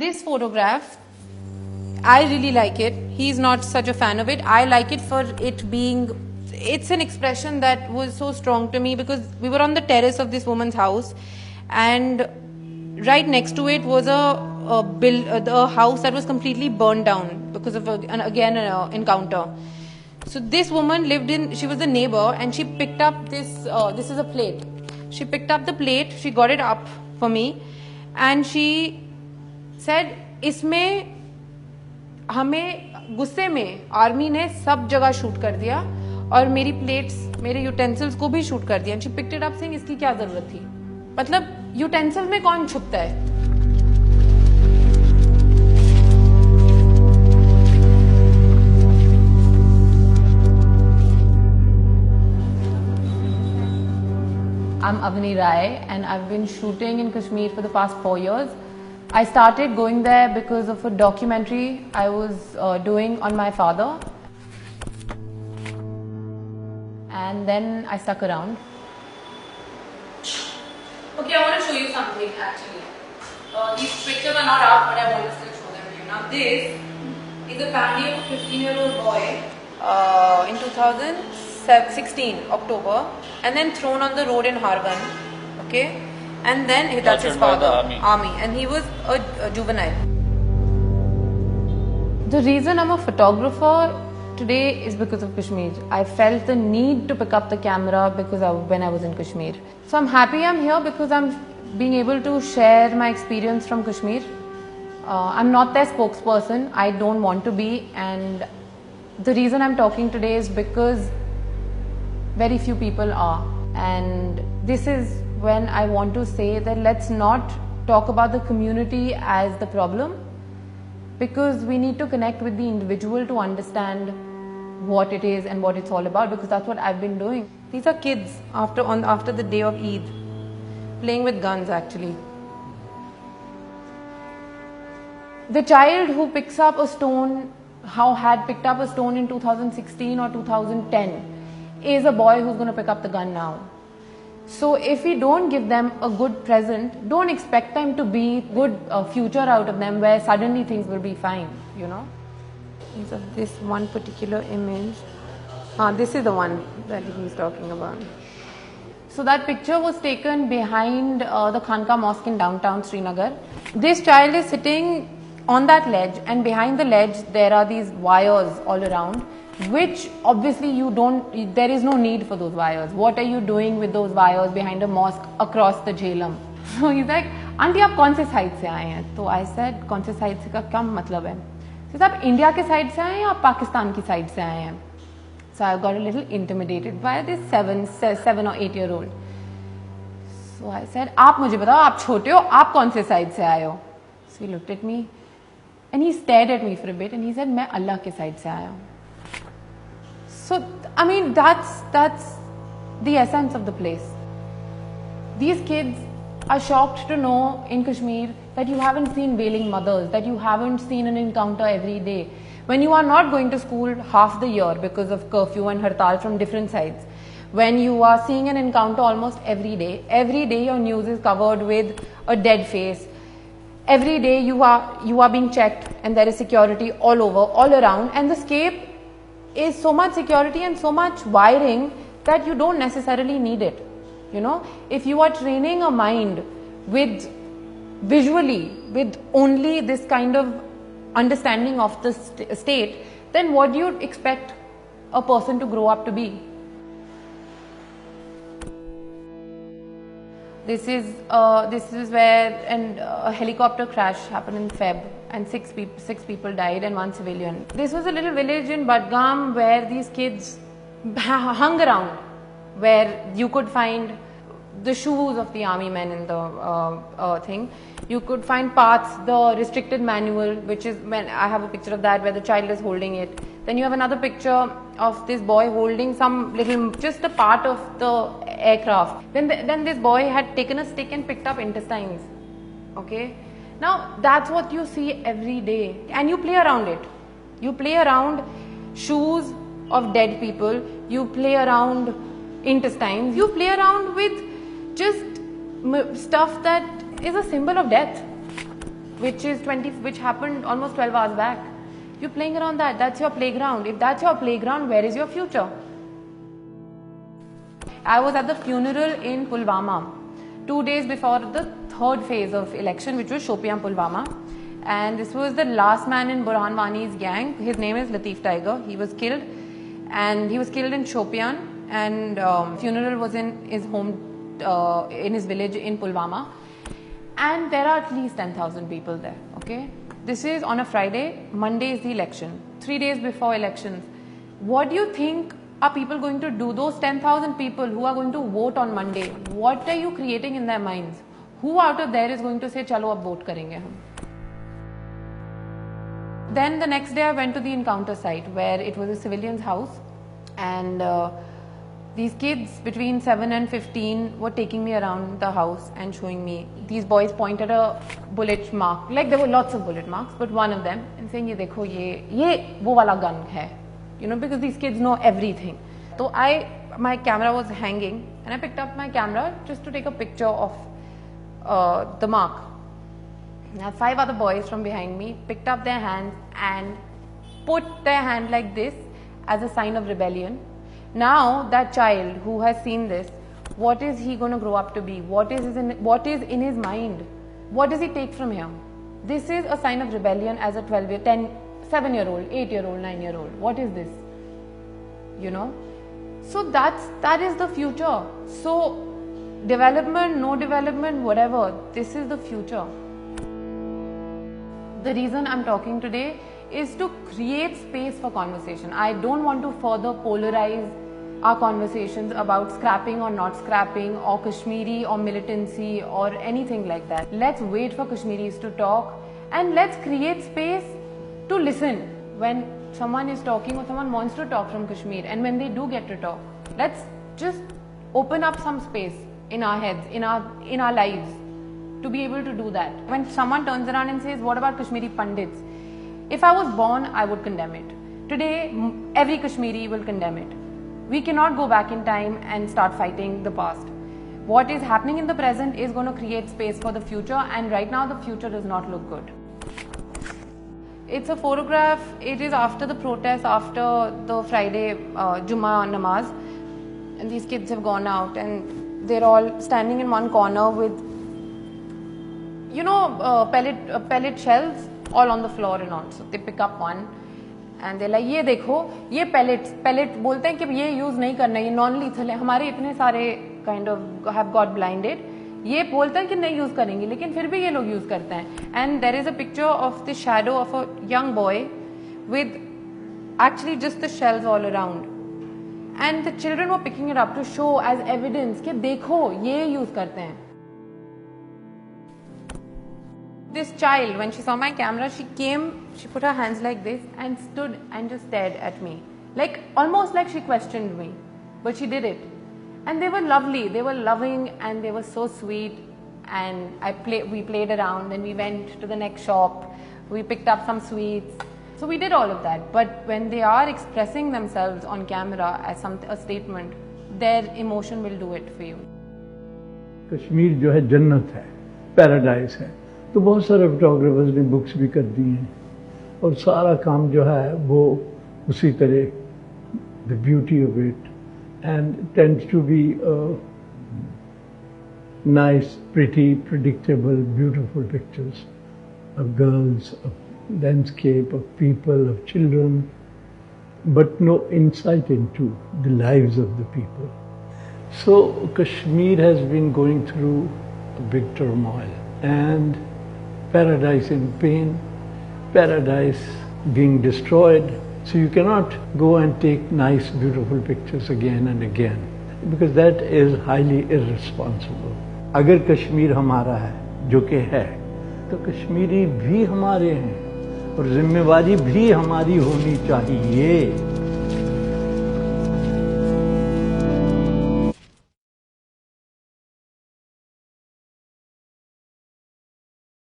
this photograph, I really like it. He's not such a fan of it. I like it for it being, it's an expression that was so strong to me because we were on the terrace of this woman's house, and right next to it was a house that was completely burned down because of an encounter. So this woman lived in, she was the neighbor, and she picked up this is a plate. She picked up the plate, she got it up for me, and she said, इसमें हमें गुस्से में army ने सब जगह shoot कर दिया और मेरी प्लेट्स, मेरे यूटेंसिल्स को भी शूट कर दिया. And she picked it up saying इसकी क्या जरूरत थी. मतलब यूटेंसिल्स में कौन छुपता है. I'm Avani Rai and I've been shooting in Kashmir for the past 4 years. I started going there because of a documentary I was doing on my father, and then I stuck around. Okay, I want to show you something actually. These pictures are not up, but I want to still show them to you. Now this is a family of a 15-year-old boy in 2016 October, and then thrown on the road in Hargan. Okay. And then that's his father, army, and he was a juvenile. The reason I'm a photographer today is because of Kashmir. I felt the need to pick up the camera because when I was in Kashmir. So I'm happy I'm here because I'm being able to share my experience from Kashmir. I'm not their spokesperson. I don't want to be, and the reason I'm talking today is because very few people are, and this is when I want to say that let's not talk about the community as the problem, because we need to connect with the individual to understand what it is and what it's all about, because that's what I've been doing. These are kids after the day of Eid, playing with guns actually. The child who picks up a stone, had picked up a stone in 2016 or 2010, is a boy who's going to pick up the gun now. So if we don't give them a good present, don't expect them to be good future out of them where suddenly things will be fine, you know. These are this one particular image. This is the one that he's talking about. So that picture was taken behind the Khanka Mosque in downtown Srinagar. This child is sitting on that ledge, and behind the ledge there are these wires all around, which obviously there is no need for those wires. What are you doing with those wires behind a mosque across the Jhelum? So he's like, auntie, आप कौन से side से आए हैं? So I said, कौन से side से का क्या मतलब है? He said, आप India के side से आए हैं या आप पाकिस्तान की side से आए हैं? So I got a little intimidated by this 7 or 8 year old. So I said, आप मुझे बताओ, आप छोटे हो, आप कौन से side से आए हो? So he looked at me and he stared at me for a bit and he said, मैं अल्लाह के side से आया हूँ. So, I mean, that's the essence of the place. These kids are shocked to know in Kashmir that you haven't seen wailing mothers, that you haven't seen an encounter every day. When you are not going to school half the year because of curfew and hartal from different sides, when you are seeing an encounter almost every day your news is covered with a dead face. Every day you are being checked and there is security all over, all around, and the scape is so much security and so much wiring that you don't necessarily need it. You know, if you are training a mind with visually, with only this kind of understanding of the state, then what do you expect a person to grow up to be? This is where a helicopter crash happened in Feb, and six people died and 1 civilian. This was a little village in Badgam where these kids hung around, where you could find the shoes of the army men in the thing. You could find paths, the restricted manual, which is, when I have a picture of that where the child is holding it. Then you have another picture of this boy holding some little, just a part of the aircraft. Then this boy had taken a stick and picked up intestines. Okay. Now that's what you see every day, and you play around it. You play around shoes of dead people. You play around intestines. You play around with just stuff that is a symbol of death. which happened almost 12 hours back. You're playing around that. That's your playground. If that's your playground, where is your future? I was at the funeral in Pulwama 2 days before the third phase of election, which was Shopian Pulwama. And this was the last man in Burhan Wani's gang. His name is Latif Tiger. He was killed. And he was killed in Shopian. And funeral was in his home, in his village in Pulwama. And there are at least 10,000 people there, okay? This is on a Friday. Monday is the election. 3 days before elections. What do you think are people going to do? Those 10,000 people who are going to vote on Monday, what are you creating in their minds? Who out of there is going to say, chalo ab vote karenge hum? Then the next day I went to the encounter site where it was a civilian's house, and these kids between 7 and 15 were taking me around the house and showing me. These boys pointed a bullet mark, like there were lots of bullet marks, but one of them, and saying, ye dekho, ye wo wala gun hai. You know, because these kids know everything. So my camera was hanging, and I picked up my camera just to take a picture of the mark. Now 5 other boys from behind me picked up their hands and put their hand like this as a sign of rebellion. Now that child who has seen this, what is he going to grow up to be? What is in his mind? What does he take from here? This is a sign of rebellion as a 7-year-old, 8-year-old, 9-year-old. What is this? You know? So that is the future. So development, no development, whatever, this is the future. The reason I'm talking today is to create space for conversation. I don't want to further polarize our conversations about scrapping or not scrapping, or Kashmiri or militancy or anything like that. Let's wait for Kashmiris to talk, and let's create space to listen when someone is talking or someone wants to talk from Kashmir, and when they do get to talk, let's just open up some space in our heads, in our lives, to be able to do that. When someone turns around and says, what about Kashmiri Pandits? If I was born, I would condemn it. Today, every Kashmiri will condemn it. We cannot go back in time and start fighting the past. What is happening in the present is going to create space for the future, and right now the future does not look good. It's a photograph. It is after the protest, after the Friday Jummah namaz, and these kids have gone out and they're all standing in one corner with, you know, pellet shells all on the floor and all. So they pick up one and they're like, ये देखो, ये pellet बोलते हैं कि ये use नहीं करना, ये non-lethal है. हमारे इतने सारे kind of have got blinded. ये बोलते हैं कि नहीं यूज करेंगे, लेकिन फिर भी ये लोग यूज करते हैं. And there is a picture of the shadow of a young boy with actually just the shells all around, and the children were picking it up to show as evidence कि देखो ये use करते हैं. This child, when she saw my camera, she came, she put her hands like this and stood and just stared at me, like almost like she questioned me, but she did it. And they were lovely, they were loving, and they were so sweet. And we played around, then we went to the next shop, we picked up some sweets. So we did all of that. But when they are expressing themselves on camera as a statement, their emotion will do it for you. Kashmir जो है जन्नत है, paradise है. तो बहुत सारे photographers ने books भी कर दी हैं, और सारा काम जो है वो उसी तरह, the beauty of it, and tends to be nice, pretty, predictable, beautiful pictures of girls, of landscape, of people, of children, but no insight into the lives of the people. So Kashmir has been going through a big turmoil, and paradise in pain, paradise being destroyed. So you cannot go and take nice, beautiful pictures again and again, because that is highly irresponsible. अगर कश्मीर हमारा है, जो कि है, तो कश्मीरी भी हमारे हैं, और जिम्मेवारी भी हमारी होनी चाहिए.